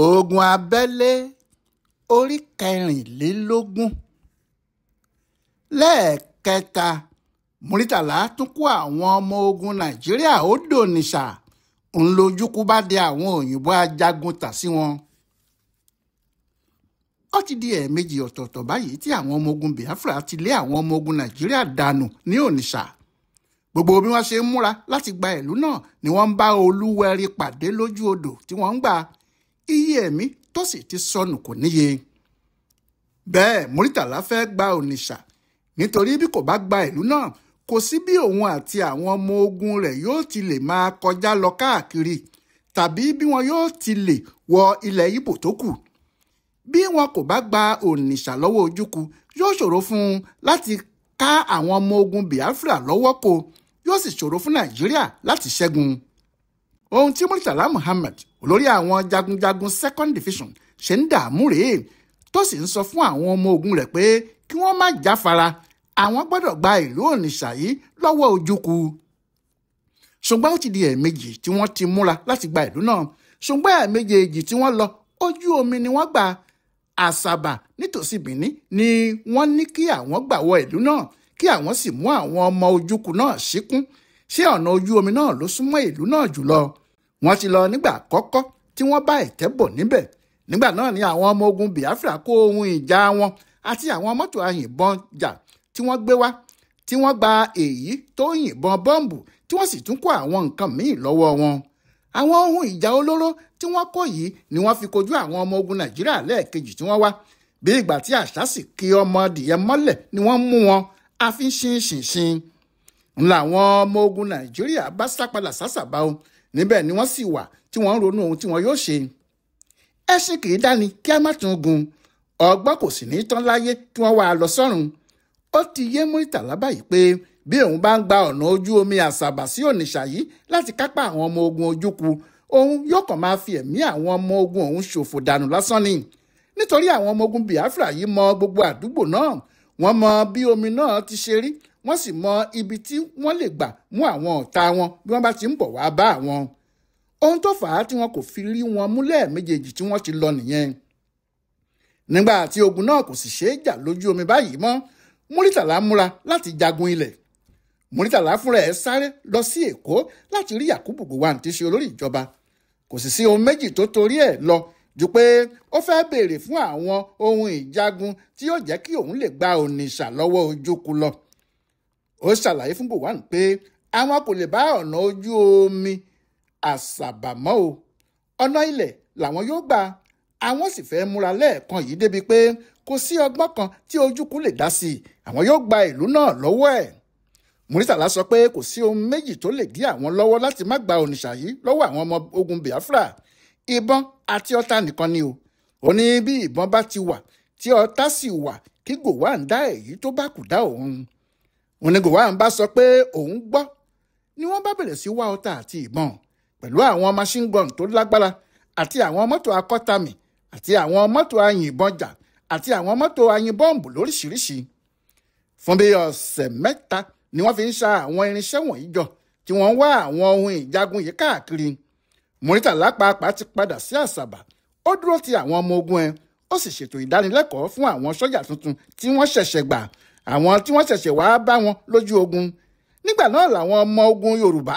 ogun abẹ́lé orí kẹrìnlélógún lẹ́ẹ̀kẹta Muritàlá tún kó àwọn ọmọ ogun Nàìjíríà ó dònìṣà ńlójúkú bá dé àwọn òyìnbó ajagun tà sí wọn. Ó ti di ẹ̀ẹ̀mejì ọ̀tọ̀ọ̀tọ̀ báyìí tí àwọn ọmọ ogun Biafra ti lé àwọn ọmọ ogun Nàìjíríà dànù ní Onitsha. Gbogbo bí wọ́n ṣe ń múra láti gba ìlú náà ni wọ́n ń bá Olúwẹ̀rí pàdé lójú odò tí wọ́n ń gbà. Iye ẹ̀mí tó sì ti sọnù kò níye. Bẹ́ẹ̀ Muritàlá fẹ́ gba Onitsha nítorí bí kò bá gba ìlú náà kò sí bí òun àti àwọn ọmọ ogun rẹ̀ yóò ti lè máa kọjá lọ káàkiri tàbí bí wọn yóò ti lè wọ ilẹ̀ Ìgbò tó kù. Bí wọn kò bá gba Onitsha lọ́wọ́ Ojukwu yóò ṣòro fún un láti ká àwọn ọmọ ogun Biafra lọ́wọ́ kò yóò sì ṣòro fún Nàìjíríà láti ṣẹ́gun. Ohun tí Murtala Muhammed olórí àwọn jagunjagun 2nd Division ṣe ń dààmú rèé tó sì ń sọ fún àwọn ọmọ ogun rẹ̀ pé kí wọ́n má jáfara àwọn gbọ́dọ̀ gba ìlú Onitsha yìí lọ́wọ́ Ojukwu. Ṣùgbọ́n ó ti di ẹ̀ẹ̀mejì tí wọ́n ti múra láti gba ìlú náà ṣùgbọ́n ẹ̀ẹ̀mejì tí wọ́n lọ ojú omi ni wọ́n gbà. Àsàbà nítòsí Benin ni wọ́n ní kí àwọn gbà wọ ìlú náà kí àwọn sì mú àwọn ọmọ Ojukwu náà síkún. Ṣé ọ̀nà ojú omi náà ló súnmọ́ ìlú náà jùlọ? Wọ́n ti lọ nígbà àkọ́kọ́ tí wọ́n bá ẹ̀tẹ́ bọ̀ níbẹ̀. Nígbà náà ni àwọn ọmọ ogun Biafra kó ohun ìjà wọn àti àwọn mọ́tò ayìnbọn jà tí wọ́n gbé wá tí wọ́n gba èyí tó yìnbọn bọ́ǹbù tí wọ́n sì tún kó àwọn nǹkan míì lọ́wọ́ wọn. Àwọn ohun ìjà olóró tí wọ́n kó yìí ni wọ́n fi kojú àwọn ọmọ ogun Nàìjíríà lẹ́ẹ̀kejì tí wọ́n wá. Bí ìgbà tí àṣà sì kí ọmọ adìyẹ mọ́lẹ̀ ni wọ́n mú wọn àfi ṣinṣinṣin. Ńlá àwọn ọmọ ogun Nàìjíríà bá sá padà sásàbà o níbẹ̀ ni wọ́n sì wà tí wọ́n ń ronú ohun tí wọ́n yóò ṣe. Ẹṣin kì í dáni kí a má tún gun ọgbọ́n kò sì ní tán láyé kí wọ́n wá lọ sọ́run. Ó ti yé Muritàlá báyìí pé bí òun bá ń gba ọ̀nà ojú omi Àsàbà sí Onitsha yìí láti kápá àwọn ọmọ ogun Ojukwu òun yóò kàn máa fi ẹ̀mí àwọn ọmọ ogun òun ṣòfò dànù lásán ni. Nítorí àwọn ọmọ ogun Biafra yìí mọ gbogbo àdúgbò náà wọ́n mọ bí omi náà ti ṣe rí wọ́n sì mọ ibi tí wọ́n lè gbà mú àwọn ọ̀tá wọn bí wọ́n bá ti ń bọ̀ wá bá àwọn. Ohun tó fà á tí wọn kò fi rí wọn mú lẹ́ẹ̀mejì tí wọ́n ti lọ nìyẹn. Nígbà tí ogun náà kò sì ṣeé jà lójú omi báyìí mọ́ Muritàlá múra láti jagun ilẹ̀. Muritàlá fúnra ẹ̀ sáré lọ sí Èkó láti rí Yakubu Gowon tí ṣe olórí ìjọba. Kò sì sí ohun méjì tó torí ẹ̀ lọ ju pé ó fẹ́ béèrè fún àwọn ohun ìjagun tí yóò jẹ́ kí òun lè gba Onitsha lọ́wọ́ Ojukwu lọ. Ó ṣàlàyé fún Gowon pé àwọn kò lè bá ọ̀nà ojú omi Àsàbà mọ́ o ọ̀nà ilẹ̀ làwọn yóò gbà. Àwọn sì fẹ́ múra lẹ́ẹ̀kan yìí débi pé kò sí ọgbọ́n kan tí Ojukwu lè dá sí i àwọn yóò gba ìlú náà lọ́wọ́ ẹ̀. Muritàlá sọ pé kò sí ohun méjì tó lè dí àwọn lọ́wọ́ láti má gba Onitsha yìí lọ́wọ́ àwọn ọmọ ogun Biafra. Ìbọn àti ọ̀tá nìkan ni o. Ó ní bí ìbọn bá ti wà tí ọ̀tá sì wà kí Gowon dá èyí tó bá kù dá òun. Òun ni Gowon bá sọ pé òun gbọ́ ni wọ́n bá bẹ̀rẹ̀ sí wá ọ̀tá àti ìbọn pẹ̀lú àwọn machine gun tó lágbára àti àwọn mọ́tò akọ́tàmì àti àwọn mọ́tò ayìnbọn jà àti àwọn mọ́tò ayìnbọ́ǹbù lóríṣiríṣi. Fún bí ọ̀sẹ̀ mẹ́ta ni wọ́n fi ń ṣa àwọn irinṣẹ́ wọ̀nyí jọ tí wọ́n ń wá àwọn ohun ìjagun yìí káàkiri. Muritàlá pàápàá ti padà sí Àsàbà ó dúró ti àwọn ọmọ ogun ẹ̀ ó sì ṣètò ìdánilẹ́kọ̀ọ́ fún àwọn sọ́jà tuntun tí wọ́n ṣẹ̀ṣẹ̀ gbà àwọn tí wọ́n ṣẹ̀ṣẹ̀ wá bá wọn lójú ogun. Nígbà náà làwọn ọmọ ogun Yorùbá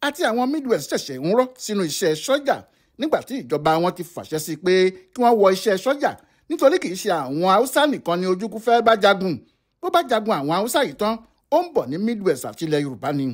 àti àwọn Midwest ṣẹ̀ṣẹ̀ ń rọ́ sínú iṣẹ́ sọ́jà nígbà tí ìjọba wọn ti fàṣẹ sí pé kí wọ́n wọ iṣẹ́ sọ́jà nítorí kì í ṣe àwọn Haúsá nìkan ni Ojukwu fẹ́ bá jagun. Bó bá jagun àwọn Haúsá yìí tán ó ń bọ̀ ní Midwest àti ilẹ̀ Yorùbá ni.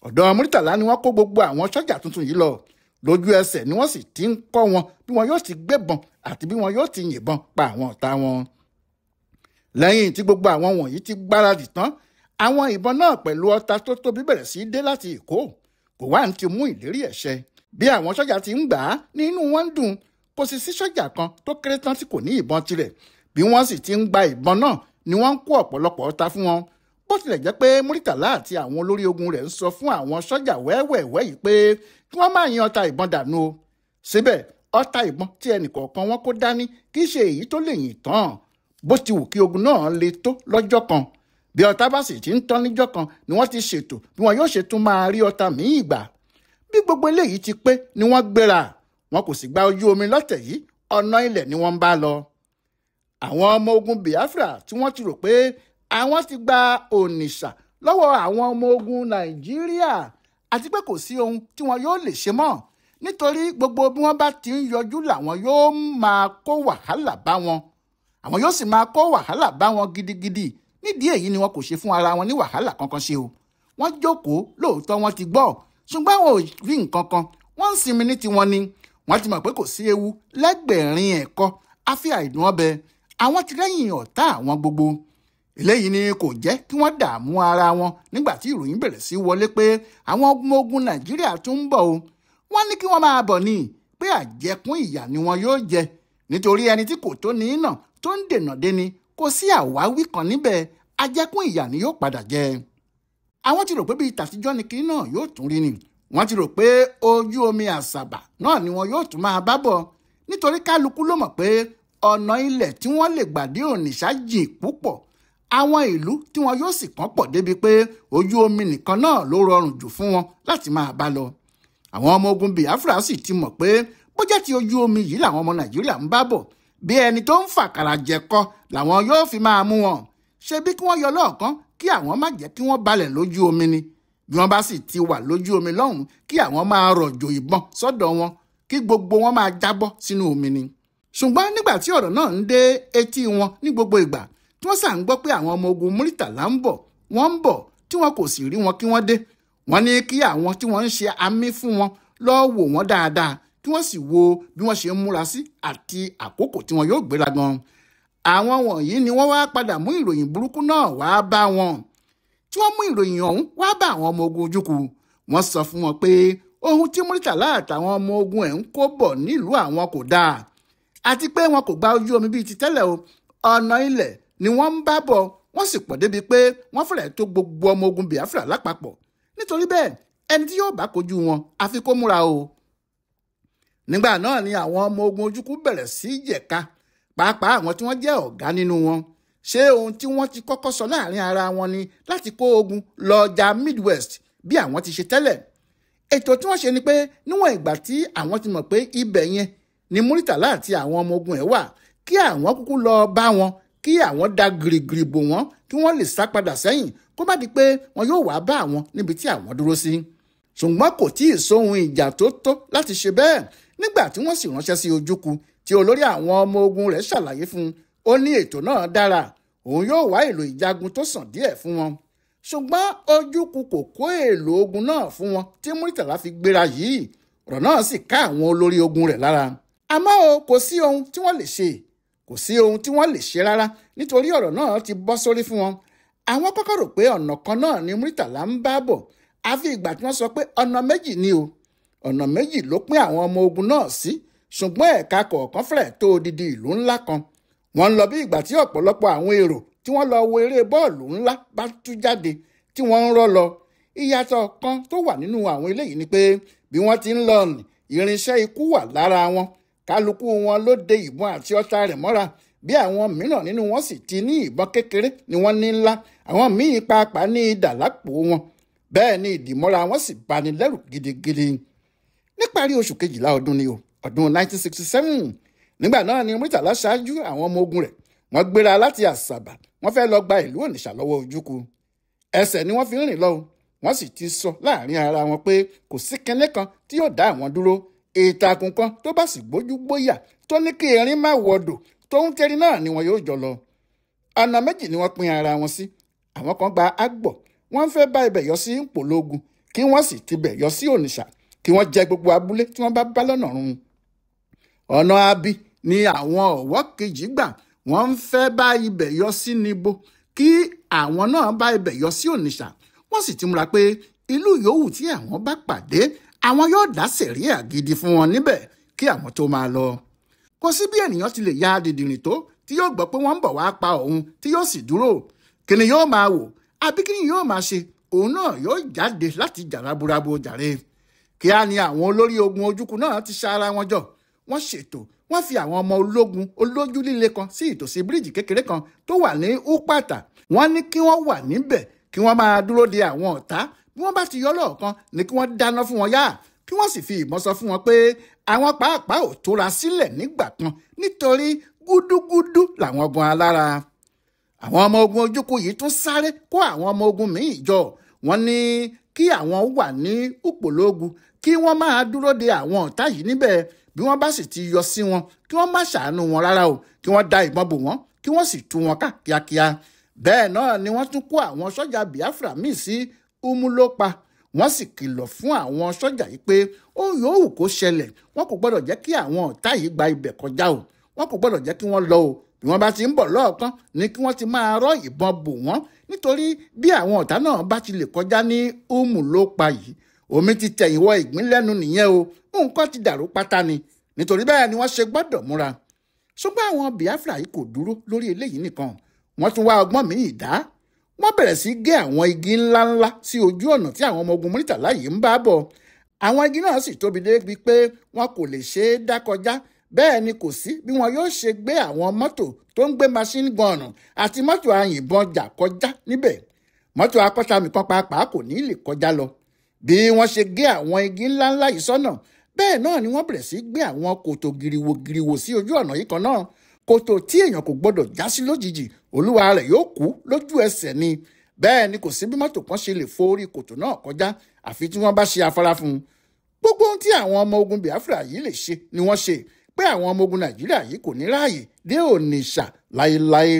Ọ̀dọ̀ Muritàlá ni wọ́n kó gbogbo àwọn sọ́jà tuntun yìí lọ. Lójú ẹsẹ̀ ni wọ́n sì ti ń kọ́ wọn bí wọn yóò ti gbébọn àti bí wọn yóò ti yìnbọn pa àwọn ọ̀tá wọn. Lẹ́yìn tí gbogbo àwọn wọ̀nyí ti gbáradì tán àwọn ìbọn náà pẹ̀lú ọta tó tóbi bẹ̀rẹ̀ sí dé láti Èkó. Gowon ti mú ìlérí ẹ̀ ṣẹ. Bí àwọn sọ́jà ti ń gbà á ní inú wọn ń dùn kò sì sí sọ́jà kan tó kéré tán tí kò ní ìbọn tirẹ̀. Bí wọ́n sì ti ń gba ìbọn náà ni wọ́n ń kó ọ̀pọ̀lọpọ̀ ọta fún wọn. Bó tilẹ̀ jẹ́ pé Muritàlá àti àwọn olórí ogun rẹ̀ ń sọ fún àwọn sọ́jà wẹ́wẹ́wẹ́ yìí pé kí wọ́n má yin ọta ìbọn dànù o. Síbẹ̀ ọta ìbọn tí ẹnìkọ̀ọ̀kan wọn kó dání kì í ṣe èyí tó lè yìn tán bó ti wù kí ogun náà le tó lọ́jọ́ kan. Bí ọta bá sì ti ń tán níjọ́ kan ni wọ́n ti ṣètò bí wọn yóò ṣe tún máa rí ọta míì gbà. Bí gbogbo eléyìí ti pé ni wọ́n gbéra wọn kò sì gba ojú omi lọ́tẹ̀ yìí, ọ̀nà ilẹ̀ ni wọ́n ń bá lọ. àwọn ọmọ ogun Biafra tí wọ́n ti rò pé àwọn ti gba Onitsha lọ́wọ́ àwọn ọmọ ogun Nàìjíríà àti pé kò sí ohun tí wọn yóò lè ṣe mọ́ nítorí gbogbo bí wọ́n bá ti ń yọjú làwọn yóò máa kó wàhálà bá wọn, àwọn yóò sì máa kó wàhálà bá wọn gidigidi. nídìí èyí ni wọn kò ṣe fún ara wọn ní wàhálà kankan ṣe o. wọ́n jókòó lóòótọ́ wọ́n ti gbọ́ ṣùgbọ́n wọn ò rí nǹkan kan, wọ́n ń sinmi ní tiwọn ni. wọ́n ti mọ̀ pé kò sí ewu lẹ́gbẹ̀rin ẹ̀kọ́ àfi àìdùn ọbẹ̀, àwọn ti rẹ́yìn ọ̀tá àwọn gbogbo. eléyìí ni kò jẹ́ kí wọ́n dààmú ara wọn nígbà tí ìròyìn bẹ̀rẹ̀ sí wọlé pé àwọn ọmọ ogun Nàìjíríà tún ń bọ̀ o. wọ́n ní kí wọ́n máa bọ̀ ní pé àjẹkún ìyà ni wọn yóò jẹ nítorí ẹni tí kò tó ní náà tó ń dènà déni kò sí àwáwí kan níbẹ̀, àjẹkún ìyà ni yóò padà jẹ. àwọn ti rò pé bíi tàtijọ́ ni kiri náà yóò tún rí ni, wọ́n ti rò pé ojú omi Àsàbà náà ni wọn yóò tún máa bá bọ̀ nítorí kálukú ló mọ̀ pé ọ̀nà ilẹ̀ tí wọ́n lè gbà dé Onitsha jìn púpọ̀, àwọn ìlú tí wọn yóò sì kàn pọ̀ débi pé ojú omi nìkan náà ló rọrùn jù fún wọn láti máa bá lọ. àwọn ọmọ ogun Biafra sì ti mọ̀ pé bó jẹ́ ti ojú omi yìí làwọn ọmọ Nàìjíríà ń bá bọ̀, bí ẹni tó ń fàkàrà jẹ̀kọ làwọn yóò fi máa mú wọn. ṣe bí kí wọ́n yọ lọ́ọ̀kan kí àwọn má jẹ́ kí wọ́n balẹ̀ lójú omi ni, bí wọ́n bá sì ti wà lójú omi lọ́hùn kí àwọn máa rọ̀jò ìbọn sọ́dọ̀ wọn kí gbogbo wọn máa jábọ́ sínú omi ni. ṣùgbọ́n nígbà tí ọ̀rọ̀ náà ń dé etí wọn ní gbogbo ìgbà tí wọ́n sà ń gbọ́ pé àwọn ọmọ ogun Muritàlá ń bọ̀, wọ́n ń bọ̀ tí wọn kò sì rí wọn kí wọ́n dé. wọ́n ní kí àwọn tí wọ́n ń ṣe àmì fún wọn lọ wò wọ́n dáadáa kí wọ́n sì wo bí wọ́n ṣe ń múra sí àti àkókò tí wọn yóò gbéra gan. àwọn wọ̀nyí ni wọ́n wá padà mú ìròyìn burúkú náà wá bá wọn. tí wọ́n mú ìròyìn ọ̀hún wá bá àwọn ọmọ ogun Ojukwu, wọ́n sọ fún wọn pé ohun tí Muritàlá àtàwọn ọmọ ogun ẹ̀ ń kó bọ̀ nílùú àwọn kò dáa àti pé wọn kò gba ojú omi bíi ti tẹ́lẹ̀ o, ọ̀nà ilẹ̀ ni wọ́n ń bá bọ̀, wọ́n sì pọ̀ débi pé wọ́n fẹ́rẹ̀ tó gbogbo ọmọ ogun Biafra lápapọ̀. nítorí bẹ́ẹ̀ ẹni tí yóò bá kojú wọn àfi kó múra o. nígbà náà ni àwọn ọmọ ogun Ojukwu bẹ̀rẹ̀ sí jẹ̀ka, pàápàá àwọn tí wọ́n jẹ́ ọ̀gá nínú wọn. ṣé ohun tí wọ́n ti kọ́kọ́ sọ láàrin ara wọn ni láti kó ogun lọ ọjà Midwest bí àwọn ti ṣe tẹ́lẹ̀? ètò tí wọ́n ṣe ni pé níwọ̀n ìgbà tí àwọn ti mọ̀ pé ibẹ̀ yẹn ni Muritàlá àti àwọn ọmọ ogun ẹ̀ wà, kí àwọn kúkú lọ bá wọn kí àwọn da gìrìgìrì bò wọ́n kí wọ́n lè sá padà sẹ́yìn kó má di pé wọn yóò wá bá àwọn níbi tí àwọn dúró sí. ṣùgbọ́n kò tí ì sóhun ìjà tó tó láti ṣe bẹ́ẹ̀ nígbà tí wọ́n sì ránṣẹ́ sí Ojukwu tí olórí àwọn ọmọ ogun rẹ̀ ṣàlàyé fún un. ó ní ètò náà dára, òun yóò wá èlò ìjagun tó sàn díẹ̀ fún wọn. ṣùgbọ́n Ojukwu kò kó èlò ogun náà fún wọn tí Muritàlá fi gbéra yìí. ọ̀rọ̀ náà sì ká àwọn olórí ogun rẹ̀ lára. àmọ́ o kò sí ohun tí wọ́n lè ṣe, kò sí ohun tí wọ́n lè ṣe rárá nítorí ọ̀rọ̀ náà ti bọ́ sórí fún wọn. àwọn kọ́kọ́ rò pé ọ̀nà kan náà ni Muritàlá ń bá bọ̀, àfi ìgbà tí wọ́n sọ pé ọ̀nà méjì ni o. ọ̀nà méjì ló pín àwọn ọmọ ogun náà sí, ṣùgbọ́n ẹ̀ka kọ̀ọ̀kan fẹ́rẹ̀ tó odidi ìlú ńlá kan. wọ́n ń lọ bí ìgbà tí ọ̀pọ̀lọpọ̀ àwọn èrò tí wọ́n lọ wo eré bọ́ọ̀lù ńlá bá tú jáde tí wọ́n ń rọ́ lọ. ìyàtọ̀ kan tó wà nínú àwọn eléyìí ni pé bí wọ́n ti ń lọ irinṣẹ́ ikú wà lára wọn, kálukú wọn ló de ìbọn àti ọta rẹ̀ mọ́ra, bí àwọn mìíràn nínú wọn sì ti ní ìbọn kékeré ni wọ́n ní ńlá, àwọn míín pàápàá ní idà lápò wọn. bẹ́ẹ̀ ni ìdìmọ́ra wọn sì bani lẹ́rù gidigidi. níparí oṣù kejìlá ọdún ni o, ọdún 1967, nígbà náà ni Muritàlá ṣáájú àwọn ọmọ ogun rẹ̀ wọ́n gbéra láti Àsàbà, wọ́n fẹ́ lọ gba ìlú Onitsha lọ́wọ́ Ojukwu. ẹsẹ̀ ni wọ́n fi ń rìn lọ, wọ́n sì ti sọ láàrin ara wọn pé kò sí kinní kan tí yóò dá àwọn dúró. ìtàkùn kan tó bá sì gbójú gbóyà tó ní kí erin má wọdò tó ń tẹrí náà ni wọn yóò jọ lọ. ọ̀nà méjì ni wọ́n pín ara wọn sí. àwọn kan gba Agbọ̀, wọ́n fẹ́ bá ibẹ̀ yọ sí Pòlógun kí wọ́n sì tibẹ̀ yọ sí Onitsha kí wọ́n jẹ gbogbo abúlé tí wọ́n bá lọ́nà run. ọ̀nà Abi ni àwọn Ọ̀wọ́ kejì gbà, wọ́n ń fẹ́ bá ibẹ̀ yọ sí Níbo kí àwọn náà bá ibẹ̀ yọ sí Onitsha. wọ́n sì ti múra pé ìlú yòówù tí àwọn bá pàdé àwọn yóò dá sẹ̀ríà gidi fún wọn níbẹ̀ kí àwọn tó máa lọ. kò sí bí ènìyàn ti lè ya dìdìrìn tó tí yóò gbọ́ pé wọ́n ń bọ̀ wá pa òun tí yóò sì dúró. kí ni yóò máa wò àbí kí ni yóò máa ṣe? òun náà yóò jáde láti jà raburabu jàre. kíá ni àwọn olórí ogun Ojukwu náà ti ṣa ara wọn jọ. wọ́n ṣètò, wọ́n fi àwọn ọmọ ológun olójú líle kan sí ìtòsí bíríìjì kékeré kan tó wà ní Upata. wọ́n ní kí wọ́n wà níbẹ̀ kí wọ́n máa dúró de àwọn ọ̀tá. bí wọ́n bá ti yọ lọ́ọ̀kan ni kí wọ́n dáná fún wọn yá kí wọ́n sì fi ìbọn sọ fún wọn pé àwọn pàápàá ò tóra sílẹ̀ nígbà kan nítorí gúdúgúdú làwọn gan alára. àwọn ọmọ ogun ojúkú yìí tún sáré kó àwọn ọmọ ogun míì jọ. wọ́n ní kí àwọn wà ní Upológun kí wọ́n máa dúró de àwọn ọ̀tá yìí níbẹ̀, bí wọ́n bá sì ti yọ sí wọn kí wọ́n má ṣàánú wọn rárá o, kí wọ́n da ìbọn bò wọ́n kí wọ́n sì tú wọn ká kíákíá. bẹ́ẹ̀ náà ni wọ́n tún kó àwọn sọ́jà Biafra míì sí Umulopa. wọ́n sì kìlọ̀ fún àwọn sọ́jà yìí pé ohun yòówù kó ṣẹlẹ̀ wọn kò gbọ́dọ̀ jẹ́ kí àwọn ọ̀tá yìí gba ibẹ̀ kọjá o, wọn kò gbọ́dọ̀ jẹ́ kí wọ́n lọ o, bí wọ́n bá ti ń bọ̀ lọ́ọ̀kan ni kí wọ́n ti máa rọ́ ìbọn bò wọ́n, nítorí bí àwọn ọ̀tá náà bá ti lè kọjá ní Umulopa yìí omi ti tẹ̀yìn wọ ìgbín lẹ́nu nìyẹn o, nǹkan ti dàrú pátá ni. nítorí bẹ́ẹ̀ ni wọ́n ṣe gbọ́dọ̀ múra. ṣùgbọ́n àwọn Biafra yìí kò dúró lórí eléyìí nìkan, wọ́n tún wá ọgbọ́n míì dá. wọ́n bẹ̀rẹ̀ sí gé àwọn igi ńláńlá sí ojú ọ̀nà tí àwọn ọmọ ogun Muritàlá yìí ń bá bọ̀. àwọn igi náà sì tóbi débi pé wọn kò lè ṣe é dá kọjá, bẹ́ẹ̀ ni kò sí bí wọn yóò ṣe gbé àwọn mọ́tò tó ń gbé machine gun àti mọ́tò àyìnbọn jà kọjá níbẹ̀. mọ́tò akọ́ṣàmì kan pàápàá kò ní lè kọjá lọ. bí wọ́n ṣe gé àwọn igi ńláńlá yìí sọ́nà, bẹ́ẹ̀ náà ni wọ́n bẹ̀rẹ̀ sí gbé àwọn kòtò giriwo sí ojú ọ̀nà yìí kan náà. kòtò tí èèyàn kò gbọ́dọ̀ já sí lójijì, olúwa rẹ̀ yóò kú lójú ẹsẹ̀ ni. bẹ́ẹ̀ ni kò sí bí mọ́tò kan ṣe lè fo orí kòtò náà kọjá àfi tí wọ́n bá ṣe afárá fún un. gbogbo ohun tí àwọn ọmọ ogun Biafra yìí lè ṣe ni wọ́n ṣe, pé àwọn ọmọ ogun Nàìjíríà yìí kò ní ráàyè dé Onitsha láéláé.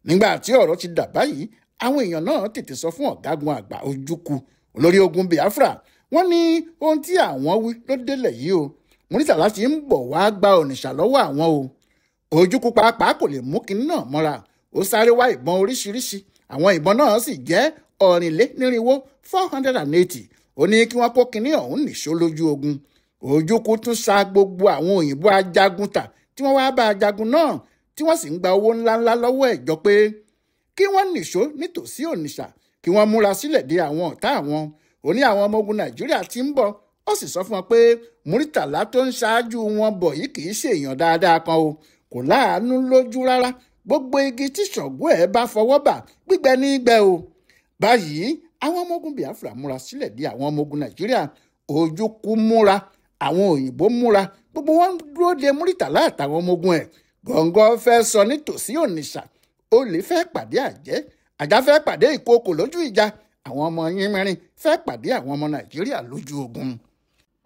nígbà tí ọ̀rọ̀ ti dà báyìí, àwọn èèyàn náà tètè sọ fún ọ̀gágun àgbà Ojukwu, olórí ogun Biafra. wọ́n ní ohun tí àwọn wí ló délẹ̀ yìí o, Muritàlá ti ń bọ̀ wá gba Onitsha lọ́wọ́ àwọn o. Ojukwu pàápàá kò lè mú kinní náà mọ́ra, ó sáré wá ìbọn oríṣiríṣi, àwọn ìbọn náà sì jẹ́ 480. ó ní kí wọ́n kó kinní ọ̀hún nìṣó lójú ogun. Ojukwu tún sa gbogbo àwọn òyìnbó ajagun tà tí wọ́n wá bá ajagun náà, tí wọ́n sì ń gba owó ńláńlá lọ́wọ́ ẹ̀ jọ pé kí wọ́n nìṣó nítòsí Onitsha, kí wọ́n múra sílẹ̀ de àwọn ọ̀tá àwọn. ó ní àwọn ọmọ ogun Nàìjíríà ti ń bọ̀, ó sì sọ fún wọn pé Muritàlá tó ń ṣáájú wọn bọ̀ yìí kì í ṣe èèyàn dáadáa kan o, kò láàánú lójú rárá, gbogbo igi tí Ṣàngó ẹ̀ bá fọwọ́ bà gbígbẹ ní gbẹ o. báyìí àwọn ọmọ ogun Biafra múra sílẹ̀ de àwọn ọmọ ogun Nàìjíríà. Ojukwu múra, àwọn òyìnbó múra, gbogbo wọn dúró de Muritàlá àtàwọn ọmọ ogun ẹ̀. gọ̀ǹgọ̀ fẹ́ sọ nítòsí Onitsha, olè fẹ́ pàdé àjẹ́, ajá fẹ́ pàdé ìkookò lójú ìjà, àwọn ọmọ Yínmẹ́rin fẹ́ pàdé àwọn ọmọ Nàìjíríà lójú ogun.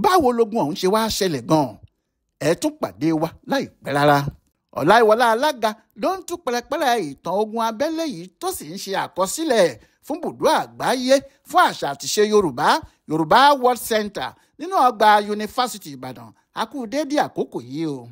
báwo logun ọ̀hún ṣe wá ṣẹlẹ̀ gan-an? ẹ tún pàdé wa láìpẹ́ rárá. Ọláyíwọlá Alága ló ń tú pẹ̀lẹ́pẹ̀lẹ́ ìtàn ogun abẹ́lé yìí tó sì ń ṣe àkọsílẹ̀ fún Ibùdó Àgbáyé fún Àṣà àtìṣe Yorùbá World Center nínú ọgbà Yunifásitì Ìbàdàn. a kú déédé àkókò yìí o.